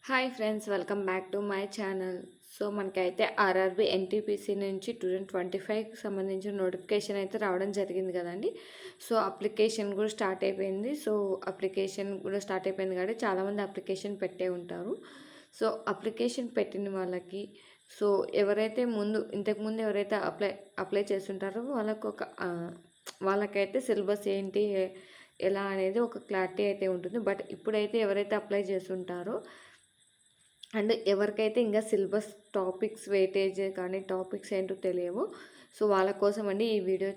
Hi friends, welcome back to my channel. So మనకైతే RRB NTPC నుంచి 2025కి సంబంధించిన notification అయితే రావడం జరిగింది కదండి. సో అప్లికేషన్ కూడా స్టార్ట్ అయిపోయింది. కాబట్టి చాలామంది అప్లికేషన్ పెట్టే ఉంటారు. సో అప్లికేషన్ పెట్టిన వాళ్ళకి సో ఎవరైతే ఇంతకుముందు ఎవరైతే అప్లై చేస్తుంటారో వాళ్ళకైతే సిలబస్ ఏంటి ఎలా అనేది ఒక క్లారిటీ అయితే ఉంటుంది. బట్ ఇప్పుడైతే ఎవరైతే అప్లై చేస్తుంటారో అండ్ ఎవరికైతే ఇంకా సిలబస్ టాపిక్స్ వెయిటేజ్ కానీ టాపిక్స్ ఏంటో తెలియవు, సో వాళ్ళ కోసం అండి ఈ వీడియో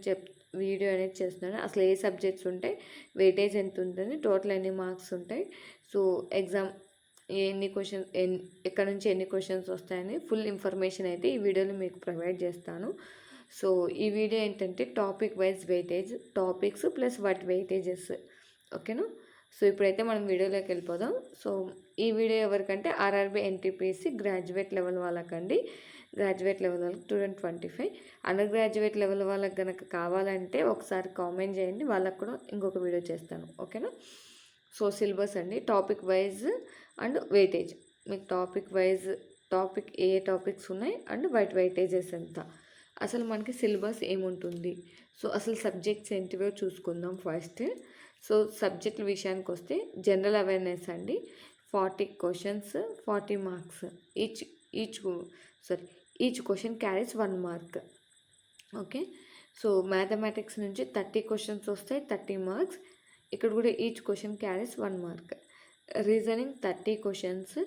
అనేది చేస్తున్నాను. అసలు ఏ సబ్జెక్ట్స్ ఉంటాయి, వెయిటేజ్ ఎంత ఉంటుంది, టోటల్ ఎన్ని మార్క్స్ ఉంటాయి, సో ఎగ్జామ్ ఎక్కడ నుంచి ఎన్ని క్వశ్చన్స్ వస్తాయని ఫుల్ ఇన్ఫర్మేషన్ అయితే ఈ వీడియోలో మీకు ప్రొవైడ్ చేస్తాను. సో ఈ వీడియో ఏంటంటే topic wise weightage, topics plus వాటి వెయిటేజెస్, ఓకేనా. సో ఇప్పుడైతే మనం వీడియోలోకి వెళ్ళిపోదాం. సో ఈ వీడియో ఎవరికంటే ఆర్ఆర్బి ఎన్టీపీసీ గ్రాడ్యుయేట్ లెవెల్ వాళ్ళకండి. గ్రాడ్యుయేట్ లెవెల్ వాళ్ళకి 2025. అండర్ గ్రాడ్యుయేట్ లెవెల్ వాళ్ళకి కనుక కావాలంటే ఒకసారి కామెంట్ చేయండి, వాళ్ళకు కూడా ఇంకొక వీడియో చేస్తాను, ఓకేనా. సో సిలబస్ అండి, టాపిక్ వైజ్ అండ్ వెయిటేజ్. మీకు టాపిక్ ఏ టాపిక్స్ ఉన్నాయి అండ్ వాటి వెయిటేజెస్ ఎంత, అసలు మనకి సిలబస్ ఏముంటుంది, సో అసలు సబ్జెక్ట్స్ ఏంటివో చూసుకుందాం ఫస్ట్. సో సబ్జెక్టుల విషయానికి వస్తే జనరల్ అవేర్నెస్ అండి, 40 questions, 40 marks. Each question carries 1 mark, okay. So mathematics నుంచి 30 క్వశ్చన్స్ వస్తాయి, 30 మార్క్స్. ఇక్కడ కూడా each question carries 1 mark. Reasoning 30 questions,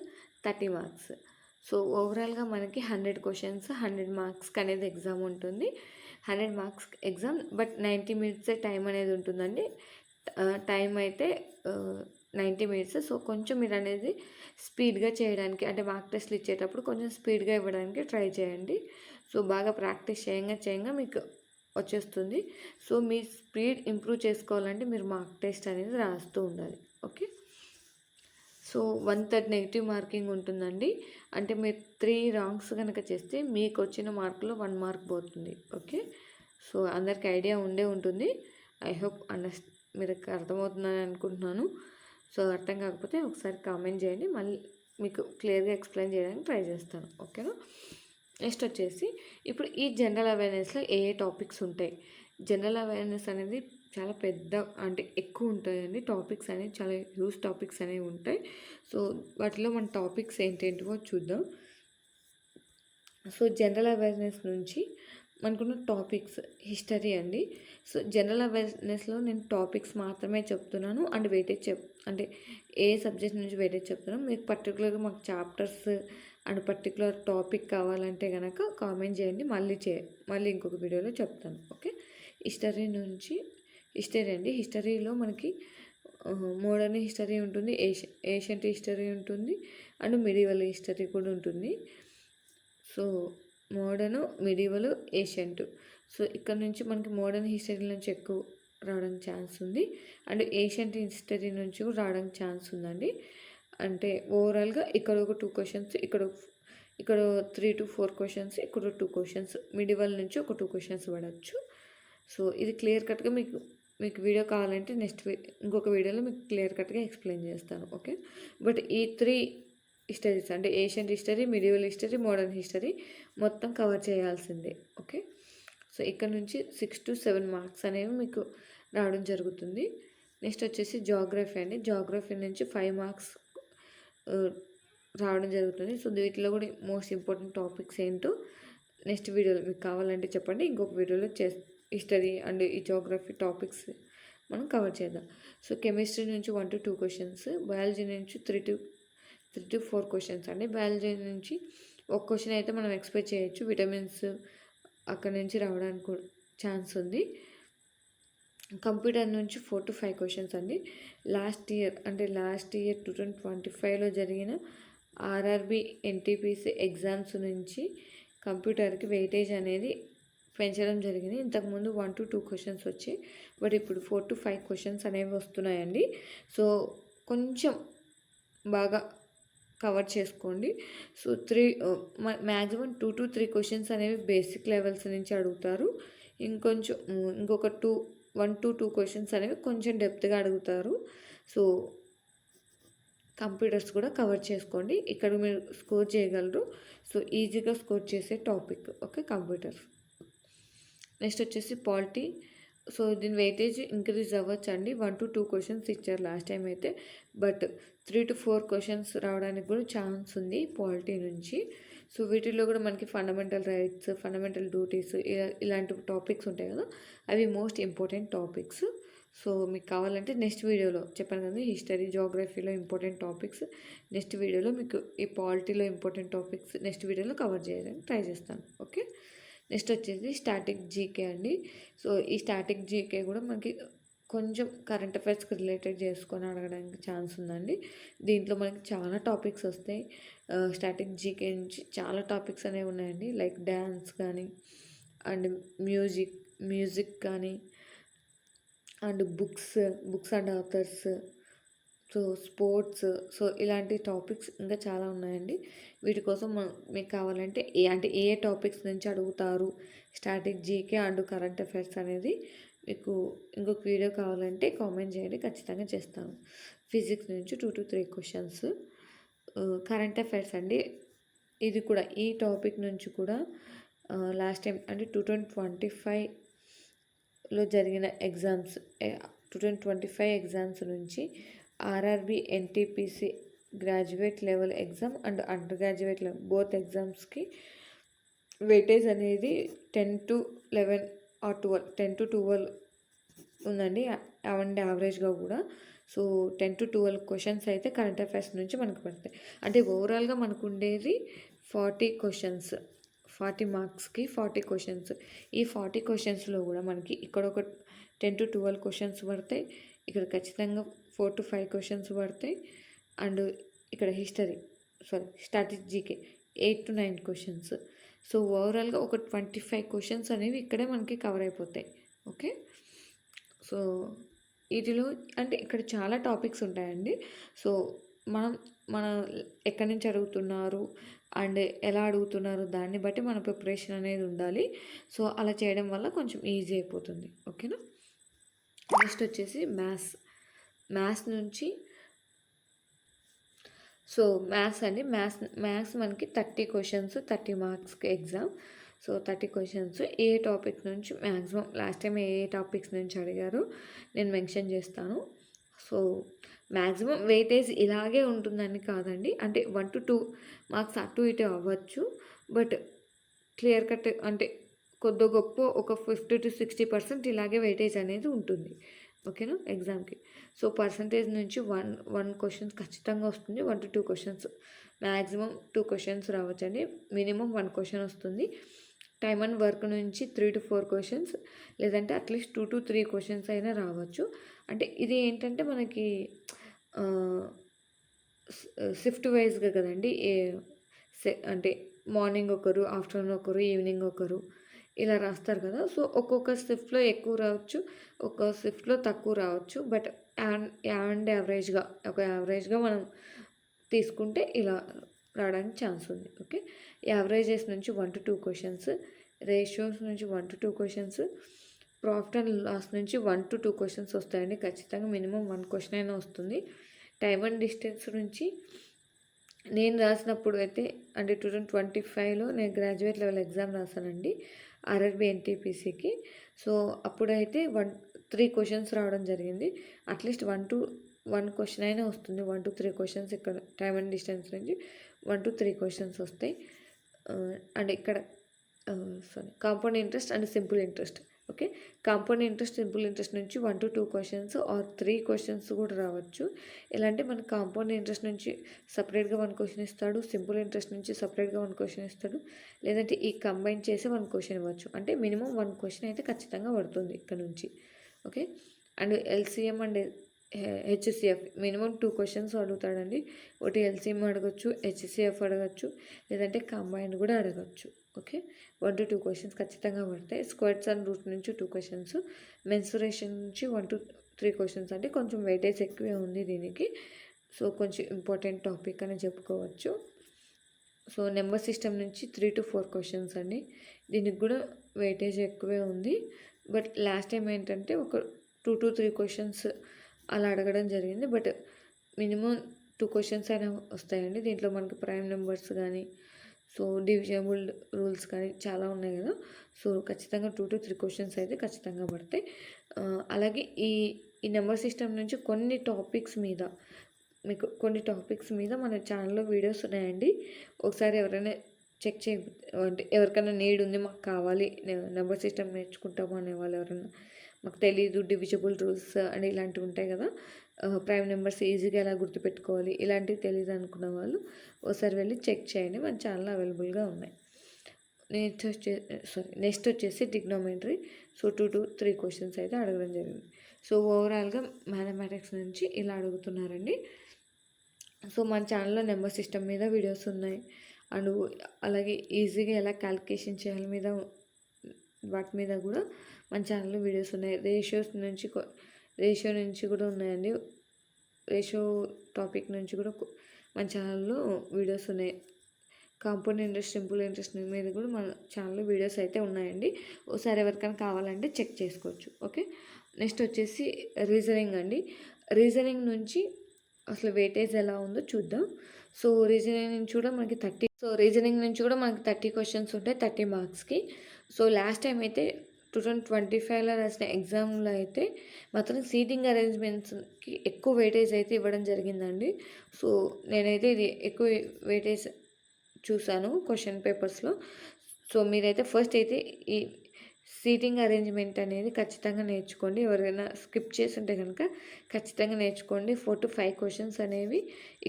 30 marks. So ఓవరాల్గా మనకి 100 క్వశ్చన్స్, 100 మార్క్స్కి అనేది ఎగ్జామ్ ఉంటుంది. 100 మార్క్స్ ఎగ్జామ్, బట్ 90 మినిట్సే టైం అనేది ఉంటుందండి. టైం అయితే 90 మినిట్స్. సో కొంచెం మీరు అనేది స్పీడ్గా చేయడానికి, అంటే మార్క్ టెస్ట్లు ఇచ్చేటప్పుడు కొంచెం స్పీడ్గా ఇవ్వడానికి ట్రై చేయండి. సో బాగా ప్రాక్టీస్ చేయంగా మీకు వచ్చేస్తుంది. సో మీ స్పీడ్ ఇంప్రూవ్ చేసుకోవాలంటే మీరు మార్క్ టెస్ట్ అనేది రాస్తూ ఉండాలి, ఓకే. సో 1/3 నెగిటివ్ మార్కింగ్ ఉంటుందండి. అంటే మీరు 3 రాంగ్స్ కనుక చేస్తే మీకు వచ్చిన మార్కులో 1 మార్క్ పోతుంది, ఓకే. సో అందరికి ఐడియా ఉంటుంది. ఐ హోప్ మీకు అర్థమవుతుందని అనుకుంటున్నాను. సో అర్థం కాకపోతే ఒకసారి కామెంట్ చేయండి, మళ్ళీ మీకు క్లియర్గా ఎక్స్ప్లెయిన్ చేయడానికి ట్రై చేస్తాను, ఓకేనా. నెక్స్ట్ వచ్చేసి ఇప్పుడు ఈ జనరల్ అవేర్నెస్లో ఏ టాపిక్స్ ఉంటాయి. జనరల్ అవేర్నెస్ అనేది చాలా పెద్ద, అంటే ఎక్కువ ఉంటాయండి. టాపిక్స్ అనేవి చాలా హ్యూజ్ టాపిక్స్ అనేవి ఉంటాయి. సో వాటిలో మన టాపిక్స్ ఏంటేంటివో చూద్దాం. సో జనరల్ అవేర్నెస్ నుంచి మనకున్న టాపిక్స్ హిస్టరీ అండి. సో జనరల్ అవేర్నెస్లో నేను టాపిక్స్ మాత్రమే చెప్తున్నాను అండ్ వెయిటేజ్ అంటే ఏ సబ్జెక్ట్ నుంచి వెయిటేజ్ చెప్తున్నాను. మీకు పర్టికులర్గా మాకు చాప్టర్స్ అండ్ పర్టికులర్ టాపిక్ కావాలంటే కనుక కామెంట్ చేయండి, మళ్ళీ ఇంకొక వీడియోలో చెప్తాను, ఓకే. హిస్టరీ అండి. హిస్టరీలో మనకి మోడర్న్ హిస్టరీ ఉంటుంది, ఏషియంట్ హిస్టరీ ఉంటుంది అండ్ మిడివల్ హిస్టరీ కూడా ఉంటుంది. So modern, medieval, ancient. So ఇక్కడ నుంచి మనకి మోడర్న్ హిస్టరీ నుంచి ఎక్కువ రావడానికి ఛాన్స్ ఉంది అండ్ ఏషియంట్ హిస్టరీ నుంచి కూడా రావడానికి ఛాన్స్ ఉందండి. అంటే ఓవరాల్గా ఇక్కడ ఒక 2 క్వశ్చన్స్, ఇక్కడ 3 to 4 క్వశ్చన్స్, ఇక్కడ 2 క్వశ్చన్స్, మిడివల్ నుంచి ఒక 2 క్వశ్చన్స్ పడవచ్చు. సో ఇది క్లియర్ కట్గా మీకు వీడియో కావాలంటే ఇంకొక వీడియోలో మీకు క్లియర్ కట్గా ఎక్స్ప్లెయిన్ చేస్తాను, ఓకే. బట్ ఈ 3 హిస్టరీస్ అంటే ancient history, medieval history, modern history మొత్తం కవర్ చేయాల్సిందే, ఓకే. సో ఇక్కడ నుంచి 6 to 7 మార్క్స్ అనేవి మీకు రావడం జరుగుతుంది. నెక్స్ట్ వచ్చేసి జాగ్రఫీ అండి. జాగ్రఫీ నుంచి 5 మార్క్స్ రావడం జరుగుతుంది. సో వీటిలో కూడా మోస్ట్ ఇంపార్టెంట్ టాపిక్స్ ఏంటో నెక్స్ట్ వీడియోలో మీకు కావాలంటే చెప్పండి, ఇంకొక వీడియోలో హిస్టరీ అండ్ ఈ జాగ్రఫీ టాపిక్స్ మనం కవర్ చేద్దాం. సో కెమిస్ట్రీ నుంచి 1 to 2 క్వశ్చన్స్, బయాలజీ నుంచి 3 to 4 క్వశ్చన్స్ అండి. బయాలజీ నుంచి ఒక క్వశ్చన్ అయితే మనం ఎక్స్పెక్ట్ చేయొచ్చు, విటమిన్స్ అక్కడ నుంచి రావడానికి ఛాన్స్ ఉంది. కంప్యూటర్ నుంచి 4 to 5 క్వశ్చన్స్ అండి. లాస్ట్ ఇయర్ 2025లో జరిగిన ఆర్ఆర్బి ఎన్టీపీసీ ఎగ్జామ్స్ నుంచి కంప్యూటర్కి వెయిటేజ్ అనేది పెంచడం జరిగింది. ఇంతకుముందు 1 to 2 క్వశ్చన్స్ వచ్చాయి, బట్ ఇప్పుడు 4 to 5 క్వశ్చన్స్ అనేవి వస్తున్నాయండి. సో కొంచెం బాగా కవర్ చేసుకోండి. సో మ్యాక్సిమం 2 to 3 క్వశ్చన్స్ అనేవి బేసిక్ లెవెల్స్ నుంచి అడుగుతారు. ఇంకొక 1 to 2 క్వశ్చన్స్ అనేవి కొంచెం డెప్త్గా అడుగుతారు. సో కంప్యూటర్స్ కూడా కవర్ చేసుకోండి. ఇక్కడ మీరు స్కోర్ చేయగలరు. సో ఈజీగా స్కోర్ చేసే టాపిక్. Okay, computers. నెక్స్ట్ వచ్చేసి పాలిటీ. సో దీని వెయిటేజ్ ఇంక్రీజ్ అవ్వచ్చండి. 1 to 2 క్వశ్చన్స్ ఇచ్చారు లాస్ట్ టైం అయితే. బట్ 3 to 4 క్వశ్చన్స్ రావడానికి కూడా ఛాన్స్ ఉంది పాలిటీ నుంచి. సో వీటిల్లో కూడా మనకి ఫండమెంటల్ రైట్స్, ఫండమెంటల్ డ్యూటీస్ ఇలాంటి టాపిక్స్ ఉంటాయి కదా, అవి మోస్ట్ ఇంపార్టెంట్ టాపిక్స్. సో మీకు కావాలంటే నెక్స్ట్ వీడియోలో చెప్పాను కదా, హిస్టరీ, జోగ్రఫీలో ఇంపార్టెంట్ టాపిక్స్ నెక్స్ట్ వీడియోలో, మీకు ఈ పాలిటీలో ఇంపార్టెంట్ టాపిక్స్ నెక్స్ట్ వీడియోలో కవర్ చేయడానికి ట్రై చేస్తాను. ఓకే, నెక్స్ట్ వచ్చేసి స్టాటిక్ జీకే అండి. సో ఈ స్టాటిక్ జీకే కూడా మనకి కొంచెం కరెంట్ అఫైర్స్కి రిలేటెడ్ చేసుకొని అడగడానికి ఛాన్స్ ఉందండి. దీంట్లో మనకి చాలా టాపిక్స్ వస్తాయి. స్టాటిక్ జీకే నుంచి చాలా టాపిక్స్ అనేవి ఉన్నాయండి. లైక్ డ్యాన్స్ కానీ, అండ్ మ్యూజిక్ కానీ, and books and authors, so sports, so ఇలాంటి టాపిక్స్ ఇంకా చాలా ఉన్నాయండి. వీటి కోసం మీకు కావాలంటే ఏ టాపిక్స్ నుంచి అడుగుతారు static GK and current affairs అనేది మీకు ఇంకొక వీడియో కావాలంటే కామెంట్ చేయండి, ఖచ్చితంగా చేస్తాను. ఫిజిక్స్ నుంచి 2 to 3 క్వశ్చన్స్. కరెంట్ అఫైర్స్ అండి, ఇది కూడా ఈ టాపిక్ నుంచి కూడా లాస్ట్ టైం అంటే 2025లో జరిగిన ఎగ్జామ్స్, 2025 ఎగ్జామ్స్ నుంచి RRB, NTPC graduate level exam and under graduate level both ఎగ్జామ్స్కి వెయిటేజ్ అనేది 10 to 11 or 12, 10 to 12 ఉందండి. అండ్ యావరేజ్గా కూడా. సో 10 to 12 క్వశ్చన్స్ అయితే కరెంట్ అఫైర్స్ నుంచి మనకు పడతాయి. అంటే ఓవరాల్గా మనకు ఉండేది 40 క్వశ్చన్స్, 40 మార్క్స్కి 40 క్వశ్చన్స్. ఈ 40 క్వశ్చన్స్లో కూడా మనకి ఇక్కడ ఒక 10 to 12 క్వశ్చన్స్ పడతాయి, ఇక్కడ ఖచ్చితంగా 4 to 5 క్వశ్చన్స్ పడతాయి. అండ్ ఇక్కడ static GK 8 to 9 questions. So ఓవరాల్గా ఒక 25 క్వశ్చన్స్ అనేవి ఇక్కడే మనకి కవర్ అయిపోతాయి. ఓకే, సో వీటిలో అంటే ఇక్కడ చాలా టాపిక్స్ ఉంటాయండి. సో మన ఎక్కడి నుంచి అడుగుతున్నారు అండ్ ఎలా అడుగుతున్నారు దాన్ని బట్టి మన ప్రిపరేషన్ అనేది ఉండాలి. సో అలా చేయడం వల్ల కొంచెం ఈజీ అయిపోతుంది. ఓకేనా, నెక్స్ట్ వచ్చేసి మ్యాథ్స్ నుంచి. సో మ్యాథ్స్ అండి, మ్యాథ్స్ మనకి 30 క్వశ్చన్స్, 30 మార్క్స్కి ఎగ్జామ్. సో 30 క్వశ్చన్స్ ఏ టాపిక్ నుంచి మ్యాక్సిమం లాస్ట్ టైం ఏ టాపిక్స్ నుంచి అడిగారు నేను మెన్షన్ చేస్తాను. సో మ్యాక్సిమం వెయిటేజ్ ఇలాగే ఉంటుందని కాదండి, అంటే 1 to 2 మార్క్స్ అటు ఇటు అవ్వచ్చు. బట్ క్లియర్ కట్ అంటే కొద్ది గొప్ప ఒక 50 to 60% ఇలాగే వెయిటేజ్ అనేది ఉంటుంది. ఓకేనా, ఎగ్జామ్కి. సో పర్సంటేజ్ నుంచి 1 క్వశ్చన్స్ ఖచ్చితంగా వస్తుంది. 1 to 2 క్వశ్చన్స్, మ్యాక్సిమం 2 క్వశ్చన్స్ రావచ్చండి. మినిమం 1 క్వశ్చన్ వస్తుంది. టైమ్ అండ్ వర్క్ నుంచి 3 to 4 క్వశ్చన్స్, లేదంటే అట్లీస్ట్ 2 to 3 క్వశ్చన్స్ అయినా రావచ్చు. అంటే ఇది ఏంటంటే మనకి షిఫ్ట్ వైజ్గా కదండి. అంటే మార్నింగ్ ఒకరు, ఆఫ్టర్నూన్ ఒకరు, ఈవినింగ్ ఒకరు ఇలా రాస్తారు కదా. సో ఒక్కొక్క షిఫ్ట్లో ఎక్కువ రావచ్చు, ఒక్కొక్క షిఫ్ట్లో తక్కువ రావచ్చు. బట్ యావరేజ్గా మనం తీసుకుంటే ఇలా రావడానికి ఛాన్స్ ఉంది. ఓకే, యావరేజెస్ నుంచి 1 to 2 క్వశ్చన్స్, రేషియోస్ నుంచి 1 to 2 questions, profit and loss నుంచి 1 to 2 క్వశ్చన్స్ వస్తాయండి. ఖచ్చితంగా మినిమం 1 క్వశ్చన్ అయినా వస్తుంది. టైమ్ అండ్ డిస్టెన్స్ నుంచి నేను రాసినప్పుడు అయితే అంటే 2025లో నేను గ్రాడ్యుయేట్ లెవెల్ ఎగ్జామ్ రాశానండి ఆర్ఆర్బి ఎన్టీపీసీకి. సో అప్పుడైతే 3 క్వశ్చన్స్ రావడం జరిగింది. అట్లీస్ట్ 1 క్వశ్చన్ అయినా వస్తుంది. 1 to 3 క్వశ్చన్స్ ఇక్కడ టైమ్ అండ్ డిస్టెన్స్ నుంచి 1 to 3 క్వశ్చన్స్ వస్తాయి. అండ్ ఇక్కడ compound interest and simple interest. Okay, compound interest, simple interest నుంచి 1 to 2 క్వశ్చన్స్ ఆర్ 3 క్వశ్చన్స్ కూడా రావచ్చు. ఎలా అంటే మనకి కాంపౌండ్ ఇంట్రెస్ట్ నుంచి సపరేట్గా 1 క్వశ్చన్ ఇస్తాడు, సింపుల్ ఇంట్రెస్ట్ నుంచి సపరేట్గా 1 క్వశ్చన్ ఇస్తాడు, లేదంటే ఈ కంబైన్ చేసి 1 క్వశ్చన్ ఇవ్వచ్చు. అంటే మినిమం 1 క్వశ్చన్ అయితే ఖచ్చితంగా పడుతుంది ఇక్కడ నుంచి. Okay, and LCM and HCF minimum 2 questions అడుగుతాడండి. ఒకటి ఎల్సిఎం అడగచ్చు, హెచ్సిఎఫ్ అడగచ్చు, లేదంటే కంబైన్డ్ కూడా అడగచ్చు. ఓకే, 1 to 2 క్వశ్చన్స్ ఖచ్చితంగా పడతాయి. స్క్వేర్స్ అండ్ రూట్ నుంచి 2 క్వశ్చన్స్, మెన్సురేషన్ నుంచి 1 to 3 క్వశ్చన్స్. అంటే కొంచెం వెయిటేజ్ ఎక్కువే ఉంది దీనికి. సో కొంచెం ఇంపార్టెంట్ టాపిక్ అని చెప్పుకోవచ్చు. సో నెంబర్ సిస్టమ్ నుంచి 3 to 4 క్వశ్చన్స్ అండి. దీనికి కూడా వెయిటేజ్ ఎక్కువే ఉంది. బట్ లాస్ట్ టైం ఏంటంటే ఒక 2 to 3 క్వశ్చన్స్ అలా అడగడం జరిగింది. బట్ మినిమం 2 క్వెషన్స్ అయినా వస్తాయండి. దీంట్లో మనకి ప్రైమ్ నెంబర్స్ గానీ, సో డివిజబుల్ రూల్స్ కానీ చాలా ఉన్నాయి కదా. సో ఖచ్చితంగా 2 to 3 క్వెషన్స్ అయితే ఖచ్చితంగా పడతాయి. అలాగే ఈ ఈ నెంబర్ సిస్టమ్ నుంచి కొన్ని టాపిక్స్ మీద మీకు కొన్ని టాపిక్స్ మీద మన ఛానల్లో వీడియోస్ ఉన్నాయండి. ఒకసారి ఎవరైనా చెక్ చే అంటే ఎవరికైనా నీడ్ ఉంది, మాకు కావాలి నెంబర్ సిస్టమ్ నేర్చుకుంటాము అనే వాళ్ళు ఎవరైనా, మాకు తెలీదు డివిజబుల్ రూల్స్ అని ఇలాంటివి ఉంటాయి కదా, ప్రైమ్ నెంబర్స్ ఈజీగా ఎలా గుర్తుపెట్టుకోవాలి ఇలాంటివి తెలియదు అనుకున్న వాళ్ళు ఒకసారి వెళ్ళి చెక్ చేయండి. మన ఛానల్లో అవైలబుల్గా ఉన్నాయి. నెక్స్ట్ వచ్చేసి ట్రిగ్నోమెట్రీ. సో 2 to 3 క్వశ్చన్స్ అయితే అడగడం జరిగింది. సో ఓవరాల్గా మ్యాథమెటిక్స్ నుంచి ఇలా అడుగుతున్నారండి. సో మన ఛానల్లో నెంబర్ సిస్టమ్ మీద వీడియోస్ ఉన్నాయి. అండ్ అలాగే ఈజీగా ఎలా క్యాలిక్యులేషన్ చేయాలి మీద వాటి మీద కూడా మన ఛానల్లో వీడియోస్ ఉన్నాయి. రేషియో నుంచి కూడా ఉన్నాయండి. రేషియో టాపిక్ నుంచి కూడా మన ఛానల్లో వీడియోస్ ఉన్నాయి. కాంపౌండ్ ఇంట్రెస్ట్, సింపుల్ ఇంట్రెస్ట్ మీద కూడా మన ఛానల్లో వీడియోస్ అయితే ఉన్నాయండి. ఒకసారి ఎవరికైనా కావాలంటే చెక్ చేసుకోవచ్చు. ఓకే, నెక్స్ట్ వచ్చేసి రీజనింగ్ అండి. రీజనింగ్ నుంచి అసలు వెయిటేజ్ ఎలా ఉందో చూద్దాం. సో రీజనింగ్ నుంచి కూడా మనకి 30 క్వశ్చన్స్ ఉంటాయి 30 మార్క్స్కి. సో లాస్ట్ టైం అయితే 2025లో రాసిన ఎగ్జామ్లో అయితే మాత్రం సీటింగ్ అరేంజ్మెంట్స్కి ఎక్కువ వెయిటేజ్ అయితే ఇవ్వడం జరిగిందండి. సో నేనైతే ఇది ఎక్కువ వెయిటేజ్ చూసాను క్వశ్చన్ పేపర్స్లో. సో మీరైతే ఫస్ట్ అయితే ఈ సీటింగ్ అరేంజ్మెంట్ అనేది ఖచ్చితంగా నేర్చుకోండి. ఎవరైనా స్కిప్ చేసి ఉంటే కనుక ఖచ్చితంగా నేర్చుకోండి. 4 to 5 క్వశ్చన్స్ అనేవి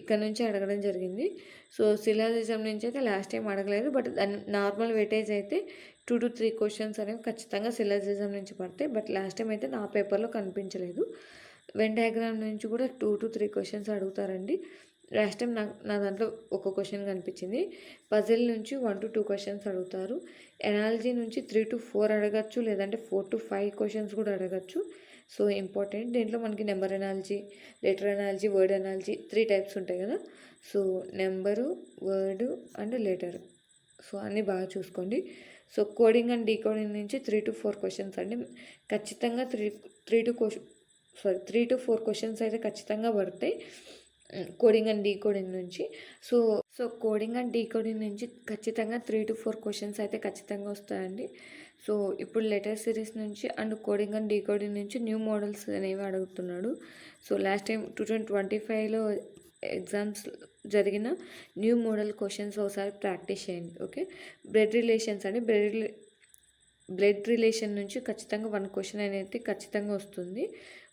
ఇక్కడ నుంచి అడగడం జరిగింది. సో సిలాజిజం నుంచి అయితే లాస్ట్ టైం అడగలేదు, బట్ దాని నార్మల్ వెయిటేజ్ అయితే 2 to 3 క్వశ్చన్స్ అనేవి ఖచ్చితంగా సిలాజిజం నుంచి పడతాయి. బట్ లాస్ట్ టైం అయితే నా పేపర్లో కనిపించలేదు. వెన్ డయాగ్రామ్ నుంచి కూడా 2 to 3 క్వశ్చన్స్ అడుగుతారండి. లాస్ట్ టైం నా దాంట్లో ఒక క్వశ్చన్ కనిపించింది. పజిల్ నుంచి 1 to 2 క్వశ్చన్స్ అడుగుతారు. ఎనాలజీ నుంచి 3 to 4 అడగచ్చు, లేదంటే 4 to 5 క్వశ్చన్స్ కూడా అడగచ్చు. So important. దీంట్లో మనకి number analogy, letter analogy, word analogy 3 types ఉంటాయి కదా. So number, word and letter, so అన్నీ బాగా చూసుకోండి. సో కోడింగ్ అండ్ డీకోడింగ్ నుంచి 3 to 4 క్వశ్చన్స్ అండి. ఖచ్చితంగా 3 to 4 క్వశ్చన్స్ అయితే ఖచ్చితంగా పడతాయి కోడింగ్ అండ్ డీకోడింగ్ నుంచి. సో కోడింగ్ అండ్ డీకోడింగ్ నుంచి ఖచ్చితంగా 3 to 4 క్వశ్చన్స్ అయితే ఖచ్చితంగా వస్తాయండి. సో ఇప్పుడు లెటర్ సిరీస్ నుంచి అండ్ కోడింగ్ అండ్ డీకోడింగ్ నుంచి న్యూ మోడల్స్ అనేవి అడుగుతున్నాడు. సో లాస్ట్ టైం 2025లో ఎగ్జామ్స్ జరిగిన న్యూ మోడల్ క్వశ్చన్స్ ఒకసారి ప్రాక్టీస్ చేయండి. ఓకే, బ్లడ్ రిలేషన్స్ అండి. బ్లడ్ రిలేషన్ నుంచి ఖచ్చితంగా 1 క్వశ్చన్ అనేది ఖచ్చితంగా వస్తుంది.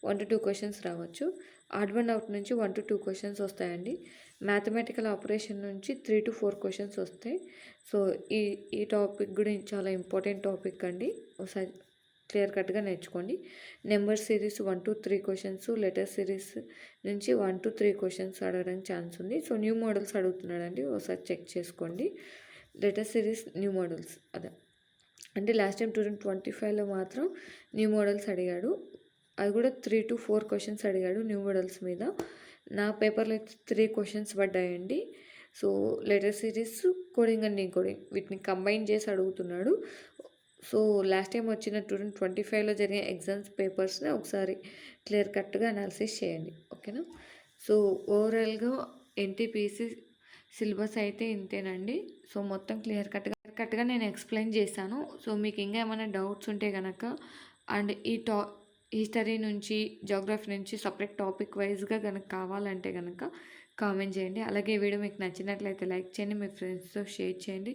1 to 2 క్వశ్చన్స్ రావచ్చు. ఆడ్ వన్ అవుట్ నుంచి 1 to 2 క్వశ్చన్స్ వస్తాయండి. మ్యాథమెటికల్ ఆపరేషన్ నుంచి 3 to 4 క్వశ్చన్స్ వస్తాయి. సో ఈ టాపిక్ కూడా చాలా ఇంపార్టెంట్ టాపిక్ అండి. ఒకసారి క్లియర్ కట్గా నేర్చుకోండి. Number series 1 to 3 questions, letter series నుంచి 1 to 3 క్వశ్చన్స్ అడగడానికి ఛాన్స్ ఉంది. సో న్యూ మోడల్స్ అడుగుతున్నాడండి, ఒకసారి చెక్ చేసుకోండి. లెటర్ సిరీస్ న్యూ మోడల్స్ అంటే లాస్ట్ టైం 2025లో మాత్రం న్యూ మోడల్స్ అడిగాడు. అది కూడా 3 to 4 క్వశ్చన్స్ అడిగాడు న్యూ మోడల్స్ మీద. నా పేపర్లో అయితే 3 క్వశ్చన్స్ పడ్డాయండి. So letter series, coding and decoding వీటిని కంబైన్ చేసి అడుగుతున్నాడు. సో లాస్ట్ టైం వచ్చిన 2025లో జరిగిన ఎగ్జామ్స్ పేపర్స్ని ఒకసారి క్లియర్ కట్గా అనాలిసిస్ చేయండి. ఓకేనా. సో ఓవరాల్గా ఎన్టీపీసీ సిలబస్ అయితే ఇంతేనండి. సో మొత్తం క్లియర్ కట్గా నేను ఎక్స్ప్లెయిన్ చేశాను. సో మీకు ఇంకా ఏమైనా డౌట్స్ ఉంటే కనుక అండ్ హిస్టరీ నుంచి, జోగ్రఫీ నుంచి సపరేట్ టాపిక్ వైజ్గా కనుక కావాలంటే కనుక కామెంట్ చేయండి. అలాగే ఈ వీడియో మీకు నచ్చినట్లయితే లైక్ చేయండి, మీ ఫ్రెండ్స్తో షేర్ చేయండి.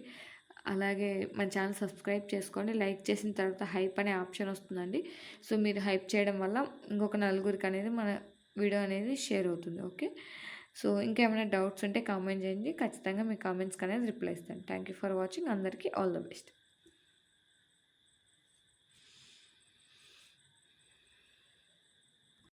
అలాగే మన ఛానల్ సబ్స్క్రైబ్ చేసుకోండి. లైక్ చేసిన తర్వాత హైప్ అనే ఆప్షన్ వస్తుందండి. సో మీరు హైప్ చేయడం వల్ల ఇంకొక నలుగురికి అనేది మన వీడియో అనేది షేర్ అవుతుంది. ఓకే, సో ఇంకేమైనా డౌట్స్ ఉంటే కామెంట్ చేయండి. ఖచ్చితంగా మీ కామెంట్స్కి అనేది రిప్లై ఇస్తాను. Thank you for watching. అందరికీ ఆల్ ద బెస్ట్.